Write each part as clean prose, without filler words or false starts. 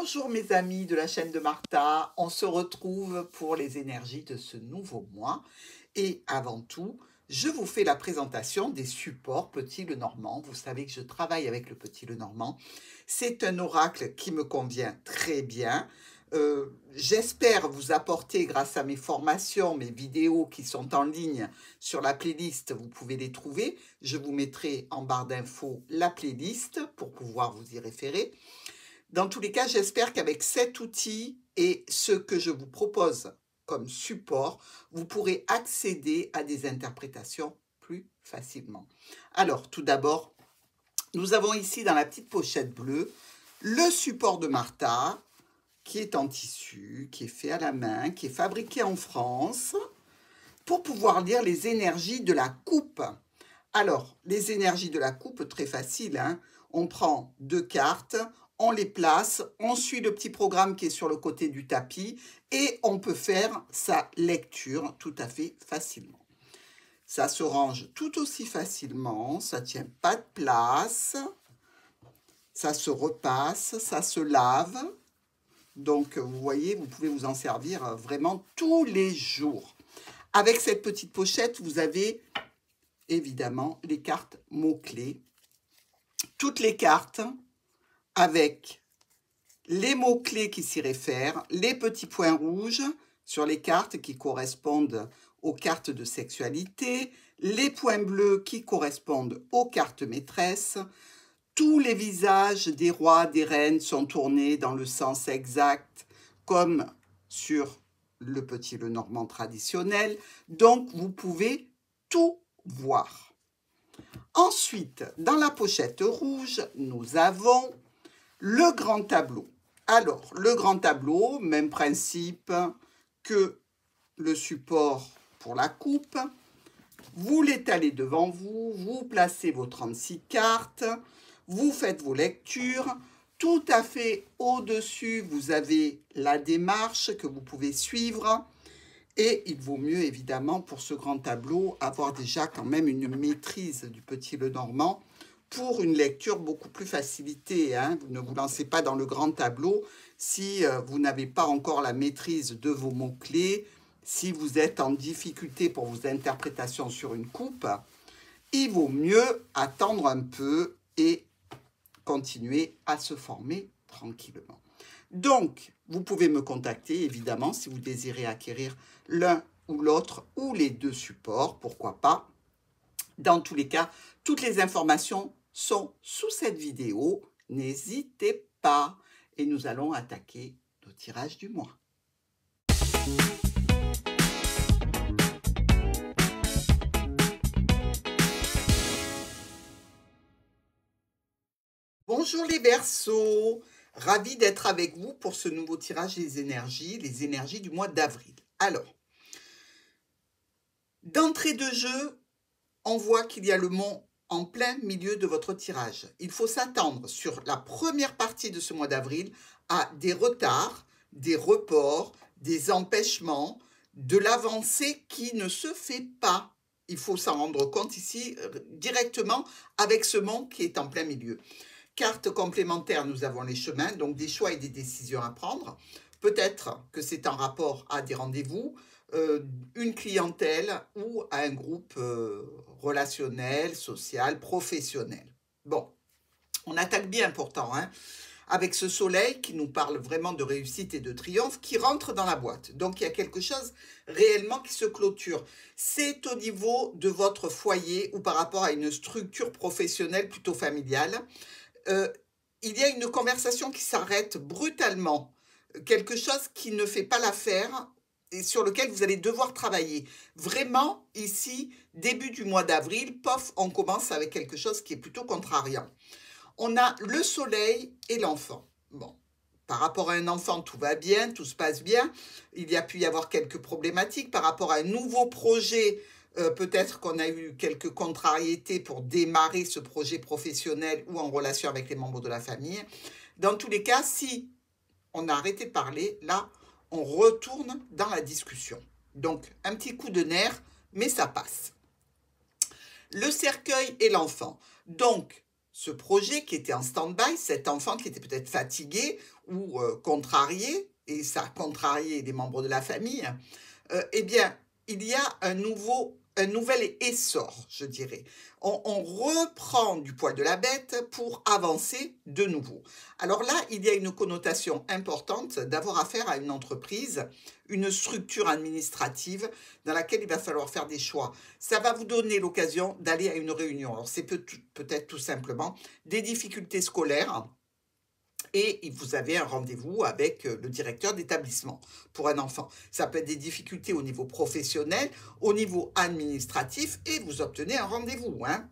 Bonjour mes amis de la chaîne de Martha, on se retrouve pour les énergies de ce nouveau mois et avant tout, je vous fais la présentation des supports Petit Lenormand. Vous savez que je travaille avec le Petit Lenormand. C'est un oracle qui me convient très bien. J'espère vous apporter grâce à mes formations, mes vidéos qui sont en ligne sur la playlist, vous pouvez les trouver. Je vous mettrai en barre d'infos la playlist pour pouvoir vous y référer. Dans tous les cas, j'espère qu'avec cet outil et ce que je vous propose comme support, vous pourrez accéder à des interprétations plus facilement. Alors, tout d'abord, nous avons ici dans la petite pochette bleue le support de Martha qui est en tissu, qui est fait à la main, qui est fabriqué en France pour pouvoir lire les énergies de la coupe. Alors, les énergies de la coupe, très facile, hein. On prend 2 cartes, on les place, on suit le petit programme qui est sur le côté du tapis et on peut faire sa lecture tout à fait facilement. Ça se range tout aussi facilement, ça ne tient pas de place, ça se repasse, ça se lave. Donc, vous voyez, vous pouvez vous en servir vraiment tous les jours. Avec cette petite pochette, vous avez évidemment les cartes mots-clés. Toutes les cartes avec les mots-clés qui s'y réfèrent, les petits points rouges sur les cartes qui correspondent aux cartes de sexualité, les points bleus qui correspondent aux cartes maîtresses. Tous les visages des rois, des reines sont tournés dans le sens exact comme sur le Petit Lenormand traditionnel. Donc, vous pouvez tout voir. Ensuite, dans la pochette rouge, nous avons le grand tableau. Alors, le grand tableau, même principe que le support pour la coupe. Vous l'étalez devant vous, vous placez vos 36 cartes, vous faites vos lectures. Tout à fait au-dessus, vous avez la démarche que vous pouvez suivre. Et il vaut mieux, évidemment, pour ce grand tableau, avoir déjà quand même une maîtrise du Petit Lenormand pour une lecture beaucoup plus facilitée. Hein. Vous ne vous lancez pas dans le grand tableau si vous n'avez pas encore la maîtrise de vos mots-clés, si vous êtes en difficulté pour vos interprétations sur une coupe. Il vaut mieux attendre un peu et continuer à se former tranquillement. Donc, vous pouvez me contacter, évidemment, si vous désirez acquérir l'un ou l'autre ou les deux supports, pourquoi pas. Dans tous les cas, toutes les informations sont sous cette vidéo. N'hésitez pas. Et nous allons attaquer nos tirages du mois. Bonjour les Verseaux, ravi d'être avec vous pour ce nouveau tirage des énergies, les énergies du mois d'avril. Alors, d'entrée de jeu, on voit qu'il y a le mont en plein milieu de votre tirage. Il faut s'attendre sur la première partie de ce mois d'avril à des retards, des reports, des empêchements, de l'avancée qui ne se fait pas. Il faut s'en rendre compte ici directement avec ce mont qui est en plein milieu. Carte complémentaire, nous avons les chemins, donc des choix et des décisions à prendre. Peut-être que c'est en rapport à des rendez-vous, une clientèle ou à un groupe relationnel, social, professionnel. Bon, on attaque bien pourtant, hein, avec ce soleil qui nous parle vraiment de réussite et de triomphe, qui rentre dans la boîte. Donc, il y a quelque chose réellement qui se clôture. C'est au niveau de votre foyer ou par rapport à une structure professionnelle plutôt familiale. Il y a une conversation qui s'arrête brutalement, quelque chose qui ne fait pas l'affaire et sur lequel vous allez devoir travailler. Vraiment, ici, début du mois d'avril, pof, on commence avec quelque chose qui est plutôt contrariant. On a le soleil et l'enfant. Bon, par rapport à un enfant, tout va bien, tout se passe bien. Il y a pu y avoir quelques problématiques par rapport à un nouveau projet. Peut-être qu'on a eu quelques contrariétés pour démarrer ce projet professionnel ou en relation avec les membres de la famille. Dans tous les cas, si on a arrêté de parler, là, on retourne dans la discussion. Donc, un petit coup de nerf, mais ça passe. Le cercueil et l'enfant. Donc, ce projet qui était en stand-by, cet enfant qui était peut-être fatigué ou contrarié, et ça a contrarié des membres de la famille, eh bien, il y a un nouvel essor, je dirais. On reprend du poil de la bête pour avancer de nouveau. Alors là, il y a une connotation importante d'avoir affaire à une entreprise, une structure administrative dans laquelle il va falloir faire des choix. Ça va vous donner l'occasion d'aller à une réunion. Alors c'est peut-être tout simplement des difficultés scolaires et vous avez un rendez-vous avec le directeur d'établissement pour un enfant. Ça peut être des difficultés au niveau professionnel, au niveau administratif, et vous obtenez un rendez-vous, hein.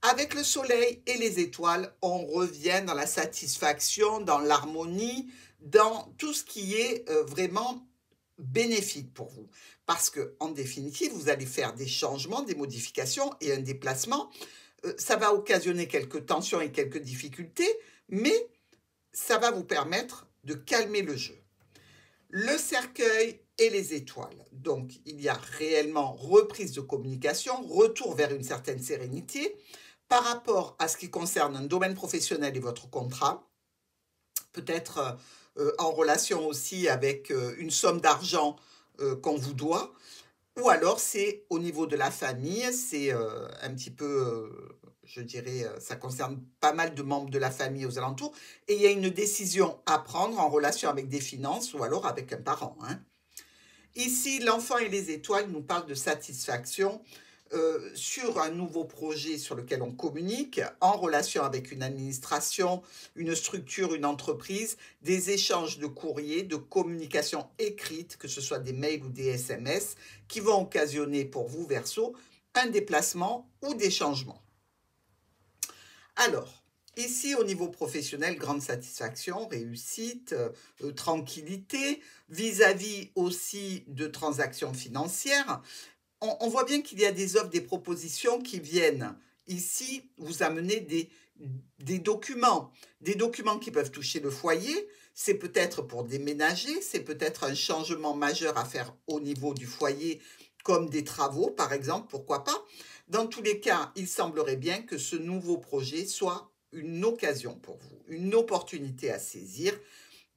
Avec le soleil et les étoiles, on revient dans la satisfaction, dans l'harmonie, dans tout ce qui est vraiment bénéfique pour vous. Parce que, en définitive, vous allez faire des changements, des modifications et un déplacement. Ça va occasionner quelques tensions et quelques difficultés, mais ça va vous permettre de calmer le jeu. Le cercueil et les étoiles. Donc, il y a réellement reprise de communication, retour vers une certaine sérénité par rapport à ce qui concerne un domaine professionnel et votre contrat, peut-être en relation aussi avec une somme d'argent qu'on vous doit, ou alors c'est au niveau de la famille, c'est un petit peu, je dirais, ça concerne pas mal de membres de la famille aux alentours, et il y a une décision à prendre en relation avec des finances ou alors avec un parent, hein. Ici, l'enfant et les étoiles nous parlent de satisfaction sur un nouveau projet sur lequel on communique, en relation avec une administration, une structure, une entreprise, des échanges de courriers, de communication écrite, que ce soit des mails ou des SMS, qui vont occasionner pour vous, Verseau, un déplacement ou des changements. Alors, ici, au niveau professionnel, grande satisfaction, réussite, tranquillité, vis-à-vis aussi de transactions financières. On voit bien qu'il y a des offres, des propositions qui viennent ici vous amener des documents qui peuvent toucher le foyer. C'est peut-être pour déménager, c'est peut-être un changement majeur à faire au niveau du foyer, comme des travaux, par exemple, pourquoi pas. Dans tous les cas, il semblerait bien que ce nouveau projet soit une occasion pour vous, une opportunité à saisir.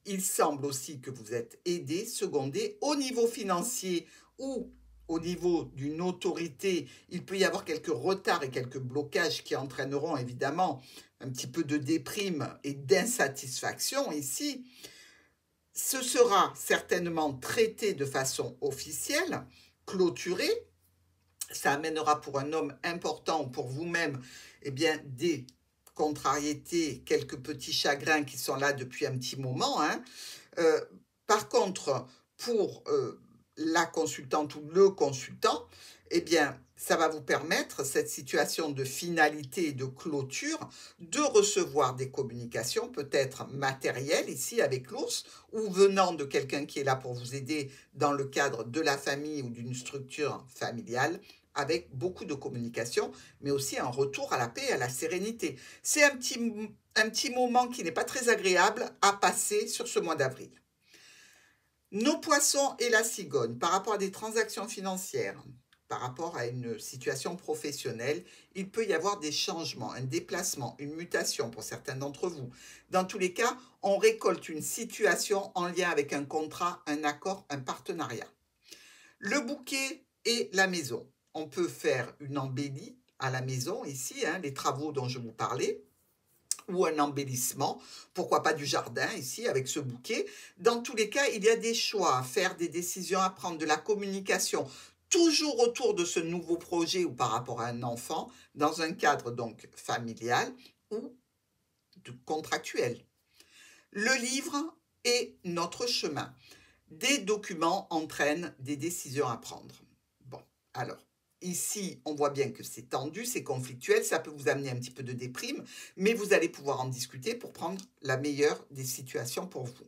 Il semble aussi que vous êtes aidé, secondé au niveau financier ou au niveau d'une autorité. Il peut y avoir quelques retards et quelques blocages qui entraîneront évidemment un petit peu de déprime et d'insatisfaction ici. Ce sera certainement traité de façon officielle, clôturé. Ça amènera pour un homme important ou pour vous-même, eh bien, des contrariétés, quelques petits chagrins qui sont là depuis un petit moment, hein. Euh, Par contre, pour la consultante ou le consultant, eh bien, ça va vous permettre, cette situation de finalité et de clôture, de recevoir des communications peut-être matérielles ici avec l'ours ou venant de quelqu'un qui est là pour vous aider dans le cadre de la famille ou d'une structure familiale avec beaucoup de communication, mais aussi un retour à la paix et à la sérénité. C'est un petit moment qui n'est pas très agréable à passer sur ce mois d'avril. Nos poissons et la cigogne, par rapport à des transactions financières, par rapport à une situation professionnelle, il peut y avoir des changements, un déplacement, une mutation pour certains d'entre vous. Dans tous les cas, on récolte une situation en lien avec un contrat, un accord, un partenariat. Le bouquet et la maison. On peut faire une embellie à la maison ici, hein, les travaux dont je vous parlais, ou un embellissement, pourquoi pas du jardin ici avec ce bouquet. Dans tous les cas, il y a des choix à faire, des décisions à prendre, de la communication, toujours autour de ce nouveau projet ou par rapport à un enfant, dans un cadre donc familial ou contractuel. Le livre est notre chemin. Des documents entraînent des décisions à prendre. Bon, alors, ici, on voit bien que c'est tendu, c'est conflictuel, ça peut vous amener un petit peu de déprime, mais vous allez pouvoir en discuter pour prendre la meilleure des situations pour vous.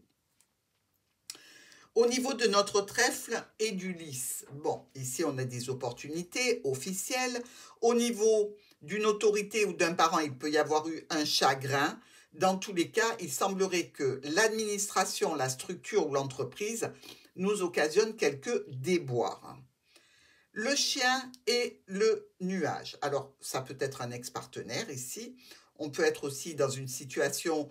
Au niveau de notre trèfle et du lys, bon, ici on a des opportunités officielles. Au niveau d'une autorité ou d'un parent, il peut y avoir eu un chagrin. Dans tous les cas, il semblerait que l'administration, la structure ou l'entreprise nous occasionne quelques déboires. Le chien et le nuage. Alors, ça peut être un ex-partenaire ici. On peut être aussi dans une situation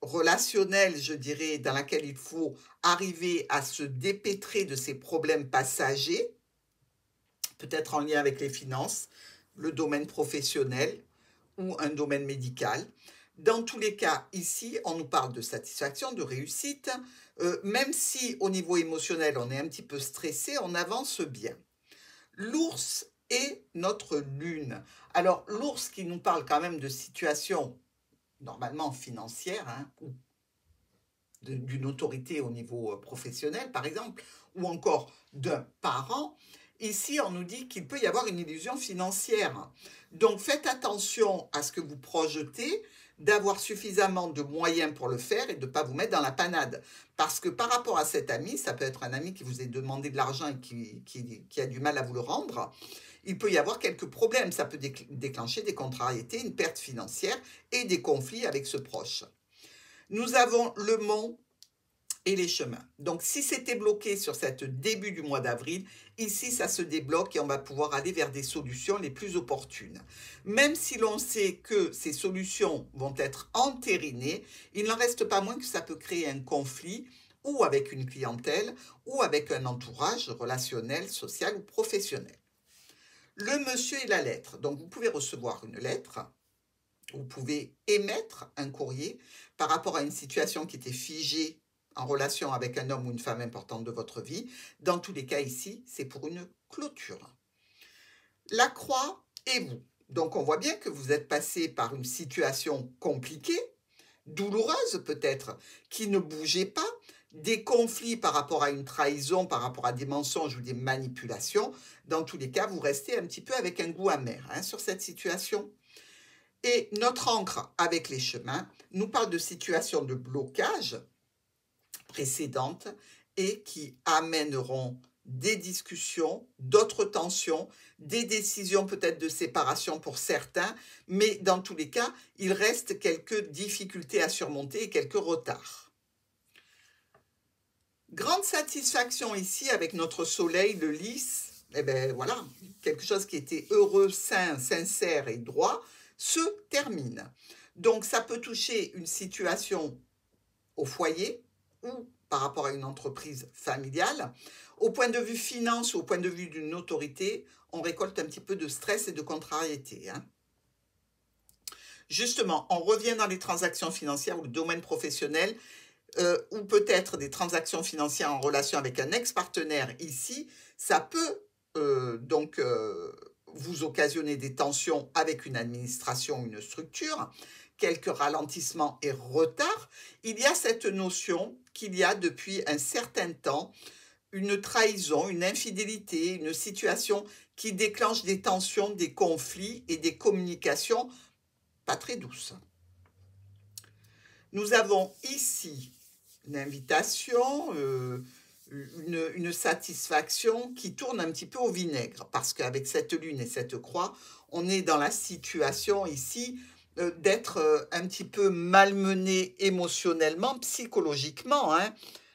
relationnelle, je dirais, dans laquelle il faut arriver à se dépêtrer de ces problèmes passagers, peut-être en lien avec les finances, le domaine professionnel ou un domaine médical. Dans tous les cas, ici, on nous parle de satisfaction, de réussite. Même si au niveau émotionnel, on est un petit peu stressé, on avance bien. L'ours est notre lune. Alors, l'ours qui nous parle quand même de situation normalement financière, hein, ou d'une autorité au niveau professionnel, par exemple, ou encore d'un parent, ici, on nous dit qu'il peut y avoir une illusion financière. Donc, faites attention à ce que vous projetez, d'avoir suffisamment de moyens pour le faire et de ne pas vous mettre dans la panade. Parce que par rapport à cet ami, ça peut être un ami qui vous a demandé de l'argent et qui a du mal à vous le rendre, il peut y avoir quelques problèmes. Ça peut déclencher des contrariétés, une perte financière et des conflits avec ce proche. Nous avons le mont et les chemins. Donc, si c'était bloqué sur cette début du mois d'avril, ici, ça se débloque et on va pouvoir aller vers des solutions les plus opportunes. Même si l'on sait que ces solutions vont être entérinées, il n'en reste pas moins que ça peut créer un conflit ou avec une clientèle ou avec un entourage relationnel, social ou professionnel. Le monsieur et la lettre. Donc, vous pouvez recevoir une lettre. Vous pouvez émettre un courrier par rapport à une situation qui était figée en relation avec un homme ou une femme importante de votre vie. Dans tous les cas ici, c'est pour une clôture. La croix et vous. Donc on voit bien que vous êtes passé par une situation compliquée, douloureuse peut-être, qui ne bougeait pas, des conflits par rapport à une trahison, par rapport à des mensonges ou des manipulations. Dans tous les cas, vous restez un petit peu avec un goût amer sur cette situation. Et notre encre avec les chemins nous parle de situations de blocage précédentes et qui amèneront des discussions, d'autres tensions, des décisions peut-être de séparation pour certains, mais dans tous les cas, il reste quelques difficultés à surmonter et quelques retards. Grande satisfaction ici avec notre soleil, le lys, eh bien voilà, quelque chose qui était heureux, sain, sincère et droit, se termine. Donc, ça peut toucher une situation au foyer ou par rapport à une entreprise familiale. Au point de vue finance ou au point de vue d'une autorité, on récolte un petit peu de stress et de contrariété. Justement, on revient dans les transactions financières ou le domaine professionnel, ou peut-être des transactions financières en relation avec un ex-partenaire ici, ça peut vous occasionner des tensions avec une administration, une structure, quelques ralentissements et retards. Il y a cette notion qu'il y a depuis un certain temps une trahison, une infidélité, une situation qui déclenche des tensions, des conflits et des communications pas très douces. Nous avons ici une invitation, une satisfaction qui tourne un petit peu au vinaigre, parce qu'avec cette lune et cette croix, on est dans la situation ici d'être un petit peu malmené émotionnellement, psychologiquement.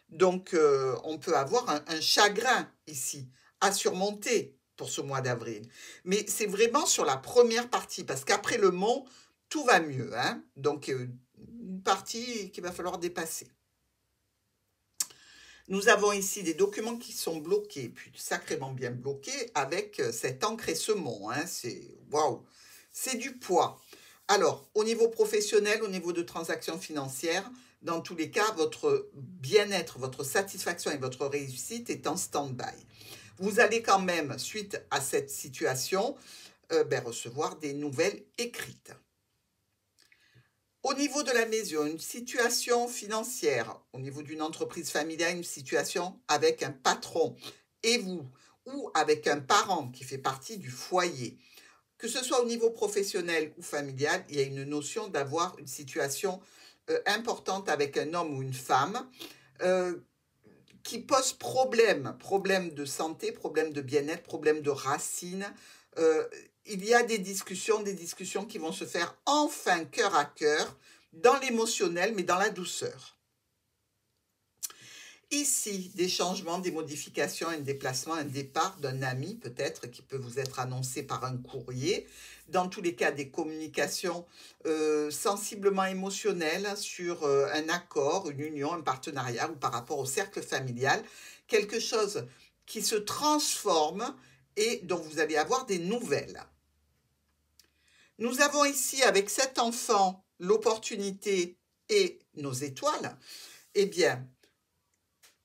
Donc, on peut avoir un chagrin ici à surmonter pour ce mois d'avril. Mais c'est vraiment sur la première partie, parce qu'après le mont, tout va mieux. Donc, une partie qu'il va falloir dépasser. Nous avons ici des documents qui sont bloqués, puis sacrément bien bloqués, avec cette encre et ce mont. C'est waouh, c'est du poids. Alors, au niveau professionnel, au niveau de transactions financières, dans tous les cas, votre bien-être, votre satisfaction et votre réussite est en stand-by. Vous allez quand même, suite à cette situation, recevoir des nouvelles écrites. Au niveau de la maison, une situation financière, au niveau d'une entreprise familiale, une situation avec un patron et vous, ou avec un parent qui fait partie du foyer. Que ce soit au niveau professionnel ou familial, il y a une notion d'avoir une situation importante avec un homme ou une femme qui pose problème de santé, problème de bien-être, problème de racines. Il y a des discussions qui vont se faire enfin cœur à cœur, dans l'émotionnel, mais dans la douceur. Ici, des changements, des modifications, un déplacement, un départ d'un ami peut-être qui peut vous être annoncé par un courrier. Dans tous les cas, des communications sensiblement émotionnelles sur un accord, une union, un partenariat ou par rapport au cercle familial. Quelque chose qui se transforme et dont vous allez avoir des nouvelles. Nous avons ici avec cet enfant l'opportunité et nos étoiles. Eh bien,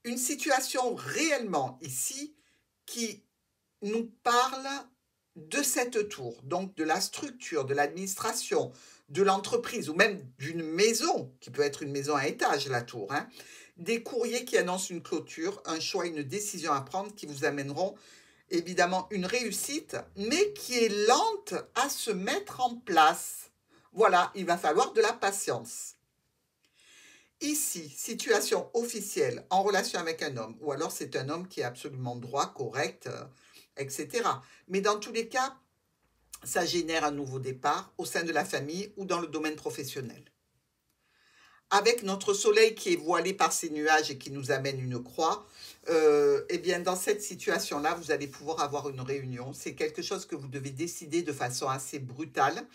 une situation réellement ici qui nous parle de cette tour, donc de la structure, de l'administration, de l'entreprise ou même d'une maison, qui peut être une maison à étage, la tour, hein. Des courriers qui annoncent une clôture, un choix, une décision à prendre qui vous amèneront évidemment une réussite, mais qui est lente à se mettre en place. Voilà, il va falloir de la patience. Ici, situation officielle en relation avec un homme, ou alors c'est un homme qui est absolument droit, correct, etc. Mais dans tous les cas, ça génère un nouveau départ au sein de la famille ou dans le domaine professionnel. Avec notre soleil qui est voilé par ces nuages et qui nous amène une croix, eh bien dans cette situation-là, vous allez pouvoir avoir une réunion. C'est quelque chose que vous devez décider de façon assez brutale,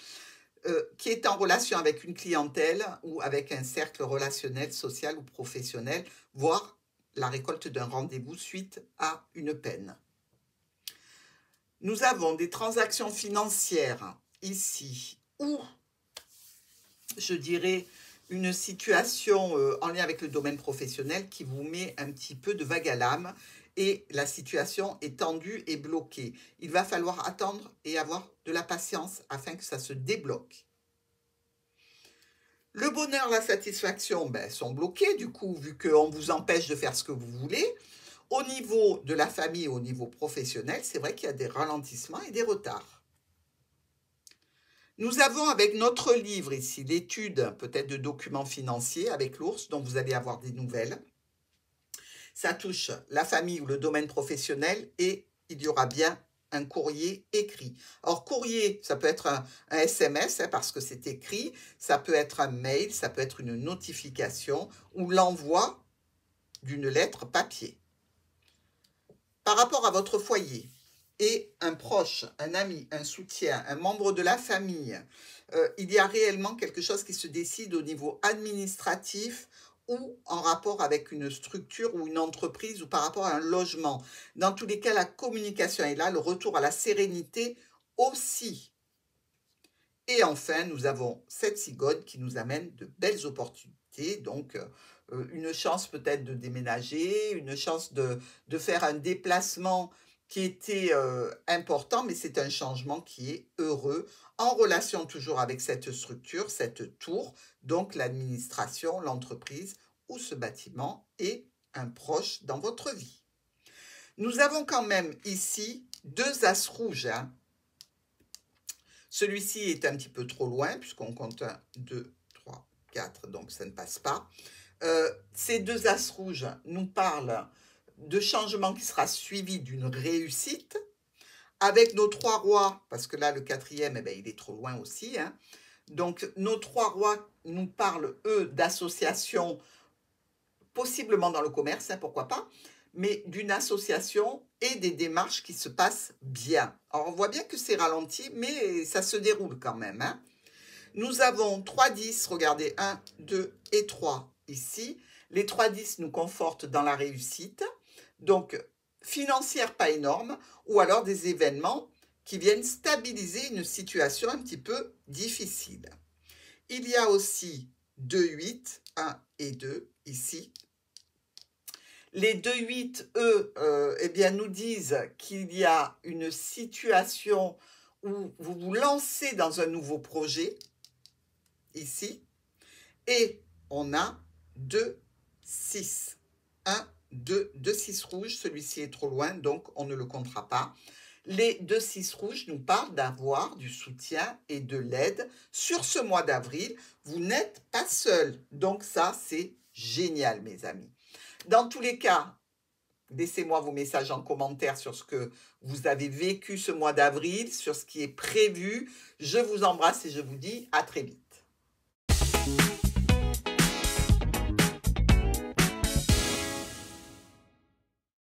qui est en relation avec une clientèle ou avec un cercle relationnel, social ou professionnel, voire la récolte d'un rendez-vous suite à une peine. Nous avons des transactions financières ici, ou je dirais une situation en lien avec le domaine professionnel qui vous met un petit peu de vague à l'âme et la situation est tendue et bloquée. Il va falloir attendre et avoir de la patience afin que ça se débloque. Le bonheur, la satisfaction sont bloqués du coup, vu qu'on vous empêche de faire ce que vous voulez. Au niveau de la famille, au niveau professionnel, c'est vrai qu'il y a des ralentissements et des retards. Nous avons avec notre livre ici l'étude peut-être de documents financiers avec l'ours dont vous allez avoir des nouvelles. Ça touche la famille ou le domaine professionnel et il y aura bien un courrier écrit. Or, courrier, ça peut être un SMS parce que c'est écrit, ça peut être un mail, ça peut être une notification ou l'envoi d'une lettre papier. Par rapport à votre foyer et un proche, un ami, un soutien, un membre de la famille, il y a réellement quelque chose qui se décide au niveau administratif ou en rapport avec une structure ou une entreprise ou par rapport à un logement. Dans tous les cas, la communication est là, le retour à la sérénité aussi. Et enfin, nous avons cette cigone qui nous amène de belles opportunités, donc une chance peut-être de déménager, une chance de faire un déplacement qui était important, mais c'est un changement qui est heureux, en relation toujours avec cette structure, cette tour, donc l'administration, l'entreprise ou ce bâtiment et un proche dans votre vie. Nous avons quand même ici 2 as rouges, hein. Celui-ci est un petit peu trop loin, puisqu'on compte 1, 2, 3, 4, donc ça ne passe pas. Ces 2 as rouges nous parlent de changement qui sera suivi d'une réussite. Avec nos 3 rois, parce que là, le 4e, il est trop loin aussi, hein. Donc, nos 3 rois nous parlent, eux, d'associations, possiblement dans le commerce, hein, pourquoi pas, mais d'une association et des démarches qui se passent bien. Alors, on voit bien que c'est ralenti, mais ça se déroule quand même, hein. Nous avons 3 10, regardez, 1, 2 et 3 ici. Les 3 10 nous confortent dans la réussite. Donc, financière pas énorme, ou alors des événements qui viennent stabiliser une situation un petit peu difficile. Il y a aussi 2 8, 1 et 2 ici. Les 2 8, eux, eh bien, nous disent qu'il y a une situation où vous vous lancez dans un nouveau projet, ici, et on a 2 6, 1, 2, 2 6 rouges, celui-ci est trop loin, donc on ne le comptera pas. Les 2 6 rouges nous parlent d'avoir du soutien et de l'aide sur ce mois d'avril. Vous n'êtes pas seul, donc ça, c'est génial, mes amis. Dans tous les cas, laissez-moi vos messages en commentaire sur ce que vous avez vécu ce mois d'avril, sur ce qui est prévu. Je vous embrasse et je vous dis à très vite.